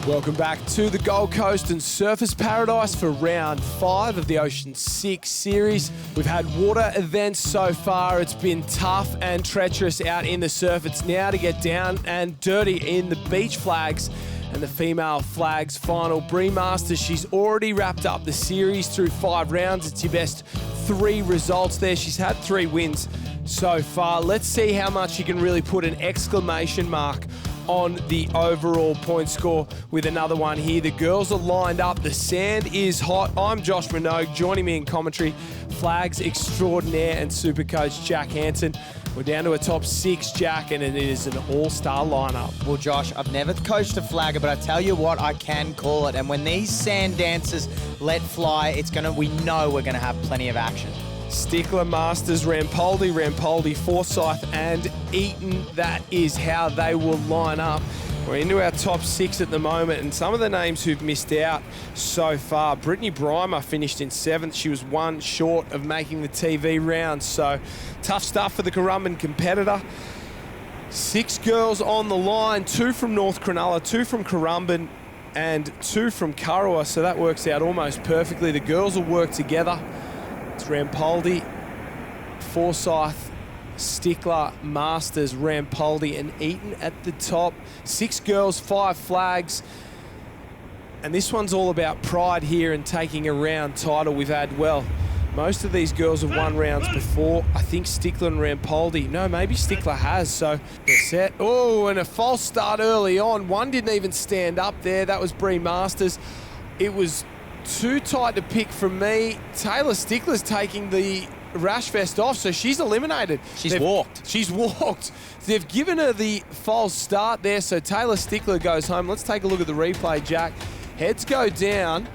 Welcome back to the Gold Coast and Surfers Paradise for round 5 of the Ocean 6 series. We've had water events so far. It's been tough and treacherous out in the surf. It's now to get down and dirty in the beach flags and the female flags final. BREE Masters, she's already wrapped up the series through 5 rounds. It's your best 3 results there. She's had 3 wins so far. Let's see how much she can really put an exclamation mark on the overall point score with another one here. The girls are lined up. The sand is hot. I'm Josh Minogue. Joining me in commentary, flags extraordinaire and super coach Jack Hansen. We're down to a top 6, Jack, and it is an all-star lineup. Well, Josh, I've never coached a flagger, but I tell you what, I can call it. And when these sand dancers let fly, we know we're gonna have plenty of action. STICKLER, Masters, Rampoldi, Forsyth and Eaton. That is how they will line up. We're into our top 6 at the moment, and some of the names who've missed out so far. Brittany Brymer finished in 7th. She was 1 short of making the TV round, so tough stuff for the Currumbin competitor. 6 girls on the line, 2 from North Cronulla, 2 from Currumbin, and 2 from KURRAWA, so that works out almost perfectly. The girls will work together. It's Rampoldi, Forsyth, STICKLER, Masters, Rampoldi and Eaton at the top. 6 girls, 5 flags. And this one's all about pride here and taking a round title. We've had, well, most of these girls have won rounds before. I think STICKLER and Rampoldi. No, maybe STICKLER has, so they're set. Oh, and a false start early on. One didn't even stand up there. That was BREE Masters. It was too tight to pick from me. Taylor STICKLER's taking the rash vest off, so she's eliminated. She's walked. She's walked. They've given her the false start there, so Taylor STICKLER goes home. Let's take a look at the replay, Jack. Heads go down,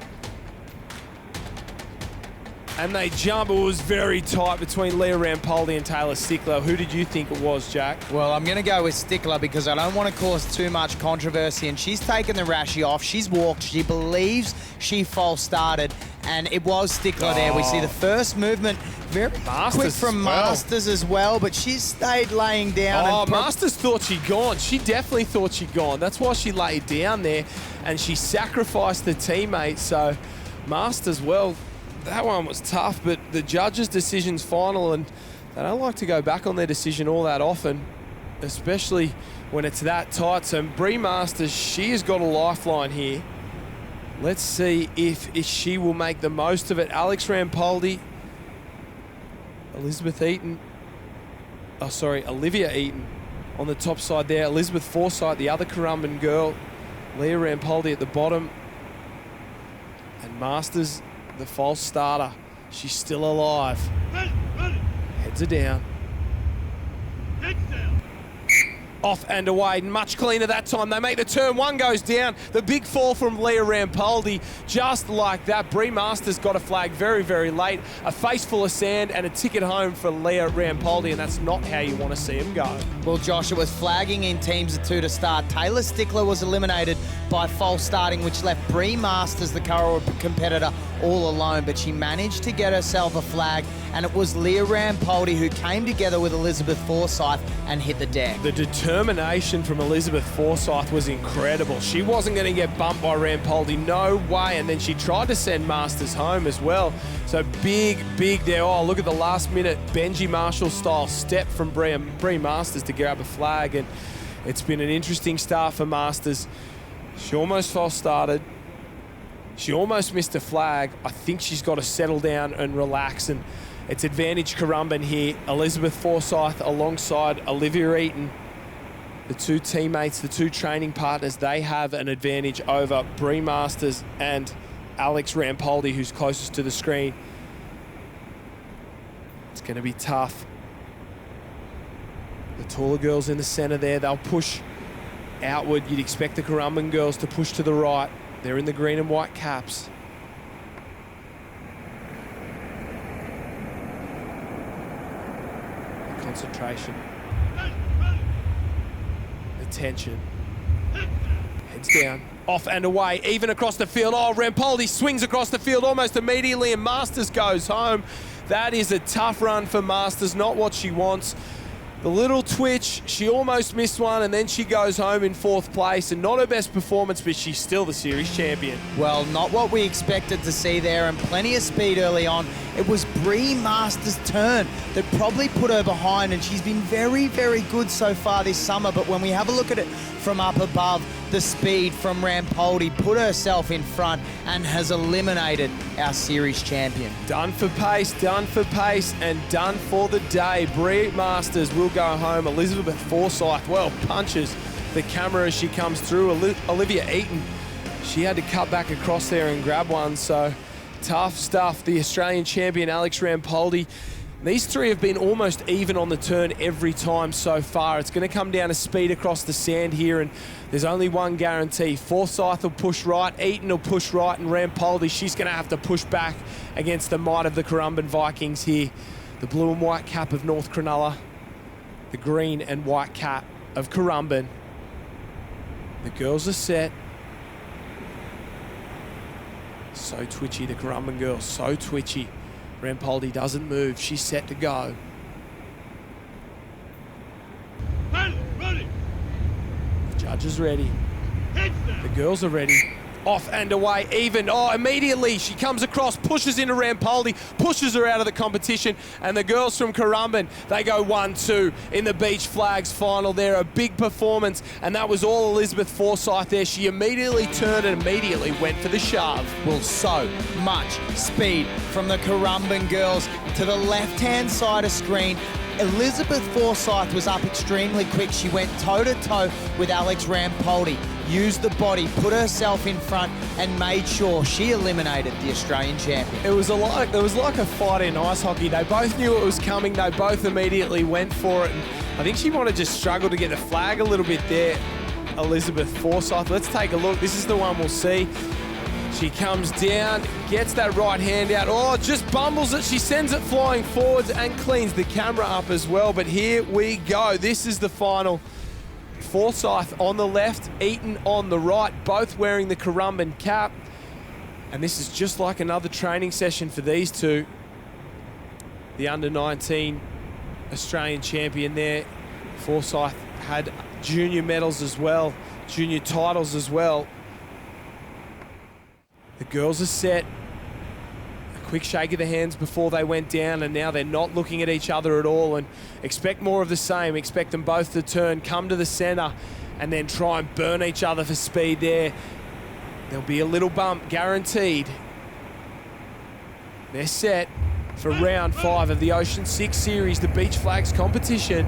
and they jump. It was very tight between Leah Rampoldi and Taylor STICKLER. Who did you think it was, Jack? Well, I'm going to go with STICKLER because I don't want to cause too much controversy, and she's taken the rashie off. She's walked. She believes she false started, and it was STICKLER there. We see the first movement very quick from Masters as well, but she stayed laying down. Oh, Masters thought she'd gone. She definitely thought she'd gone. That's why she laid down there, and she sacrificed the teammate. So Masters, well, that one was tough, but the judges' decision's final, and they don't like to go back on their decision all that often, especially when it's that tight. So BREE Masters, she has got a lifeline here. Let's see if she will make the most of it. Alex Rampoldi, Olivia Eaton on the top side there. Elizabeth Forsyth, the other Currumbin girl. Leah Rampoldi at the bottom. And Masters, the false starter. She's still alive. Heads are down. Off and away, much cleaner that time. They make the turn, one goes down. The big fall from Leah Rampoldi, just like that. BREE Masters got a flag very, very late. A face full of sand and a ticket home for Leah Rampoldi, and that's not how you want to see him go. Well, Josh, it was flagging in teams of 2 to start. Taylor STICKLER was eliminated by false starting, which left BREE Masters, the KURRAWA competitor, all alone, but she managed to get herself a flag, and it was Leah Rampoldi who came together with Elizabeth Forsyth and hit the deck. The determination from Elizabeth Forsyth was incredible. She wasn't going to get bumped by Rampoldi, no way, and then she tried to send Masters home as well. So big there. Oh, look at the last minute Benji Marshall style step from BREE Masters to grab a flag, and it's been an interesting start for Masters. She almost false started. She almost missed a flag. I think she's got to settle down and relax, and it's advantage Currumbin here. Elizabeth Forsyth alongside Olivia Eaton. The 2 teammates, the 2 training partners, they have an advantage over BREE Masters and Alex Rampoldi, who's closest to the screen. It's going to be tough. The taller girls in the center there, they'll push outward. You'd expect the Currumbin girls to push to the right. They're in the green and white caps. The concentration. The tension. Heads down. Off and away, even across the field. Oh, Rampoldi swings across the field almost immediately, and Masters goes home. That is a tough run for Masters, not what she wants. The little twitch, she almost missed one, and then she goes home in 4th place, and not her best performance, but she's still the series champion. Well, not what we expected to see there, and plenty of speed early on. It was BREE Masters' turn that probably put her behind, and she's been very, very good so far this summer, but when we have a look at it from up above, the speed from Rampoldi put herself in front and has eliminated our series champion. Done for pace, and done for the day. BREE Masters will go home. Elizabeth Forsyth, well, punches the camera as she comes through. Olivia Eaton, she had to cut back across there and grab one, so tough stuff. The Australian champion, Alex Rampoldi. These three have been almost even on the turn every time so far. It's going to come down to speed across the sand here, and there's only one guarantee. Forsyth will push right, Eaton will push right, and Rampoldi, she's going to have to push back against the might of the Currumbin Vikings here. The blue and white cap of North Cronulla, the green and white cap of Currumbin. The girls are set. So twitchy, the Currumbin girls, so twitchy. Rampoldi doesn't move. She's set to go. Ready. The judge is ready. The girls are ready. Off and away, even. Oh, immediately she comes across, pushes into Rampoldi, pushes her out of the competition, and the girls from Currumbin, they go 1-2 in the Beach Flags final there. A big performance, and that was all Elizabeth Forsyth there. She immediately turned and immediately went for the shove. Well, so much speed from the Currumbin girls to the left-hand side of screen. Elizabeth Forsyth was up extremely quick. She went toe-to-toe with Alex Rampoldi, used the body, put herself in front, and made sure she eliminated the Australian champion. It was like a fight in ice hockey. They both knew it was coming. They both immediately went for it. And I think she might have just struggled to get the flag a little bit there, Elizabeth Forsyth. Let's take a look. This is the one we'll see. She comes down, gets that right hand out. Oh, just bumbles it. She sends it flying forwards and cleans the camera up as well. But here we go. This is the final. Forsyth on the left, Eaton on the right, both wearing the Currumbin cap. And this is just like another training session for these two. The under-19 Australian champion there. Forsyth had junior medals as well, junior titles as well. The girls are set. A quick shake of the hands before they went down, and now they're not looking at each other at all, and expect more of the same. Expect them both to turn, come to the center, and then try and burn each other for speed there. There'll be a little bump, guaranteed. They're set for round 5 of the Ocean6 series, the Beach Flags competition.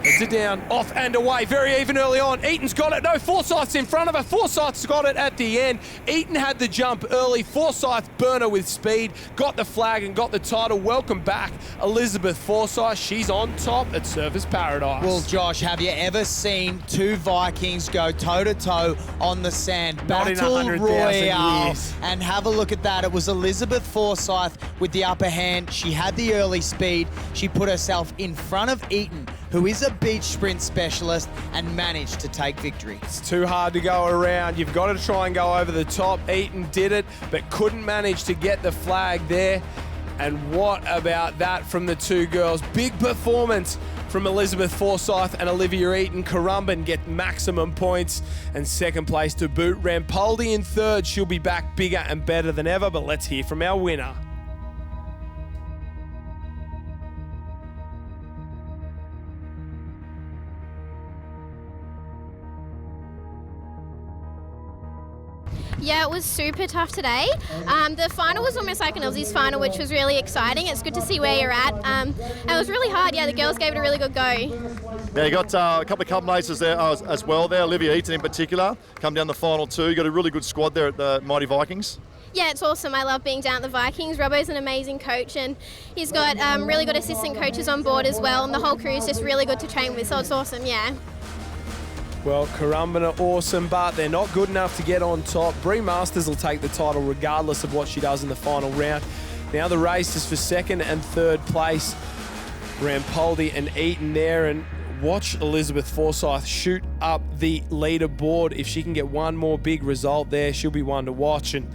Heads are down, off and away, very even early on. Eaton's got it, no, Forsyth's in front of her. Forsyth's got it at the end. Eaton had the jump early. Forsyth burner with speed, got the flag and got the title. Welcome back, Elizabeth Forsyth. She's on top at Surfers Paradise. Well, Josh, have you ever seen two Vikings go toe-to-toe on the sand? Not in Battle 100,000 Royale. years. And have a look at that. It was Elizabeth Forsyth with the upper hand. She had the early speed. She put herself in front of Eaton, who is a beach sprint specialist, and managed to take victory. It's too hard to go around. You've got to try and go over the top. Eaton did it, but couldn't manage to get the flag there. And what about that from the two girls? Big performance from Elizabeth Forsyth and Olivia Eaton. Currumbin get maximum points and second place to boot. Rampoldi in third. She'll be back bigger and better than ever, but let's hear from our winner. Yeah, it was super tough today. The final was almost like an Aussies final, which was really exciting. It's good to see where you're at. It was really hard. Yeah, the girls gave it a really good go. Yeah, you got a couple of club aces there as well there. Olivia Eaton in particular, come down the final two. You got a really good squad there at the Mighty Vikings. Yeah, it's awesome. I love being down at the Vikings. Robbo's an amazing coach, and he's got really good assistant coaches on board as well, and the whole crew is just really good to train with, so it's awesome, yeah. Well, Currumbin are awesome, but they're not good enough to get on top. BREE Masters will take the title regardless of what she does in the final round. Now the race is for second and third place. Rampoldi and Eaton there, and watch Elizabeth Forsyth shoot up the leaderboard. If she can get one more big result there, she'll be one to watch. And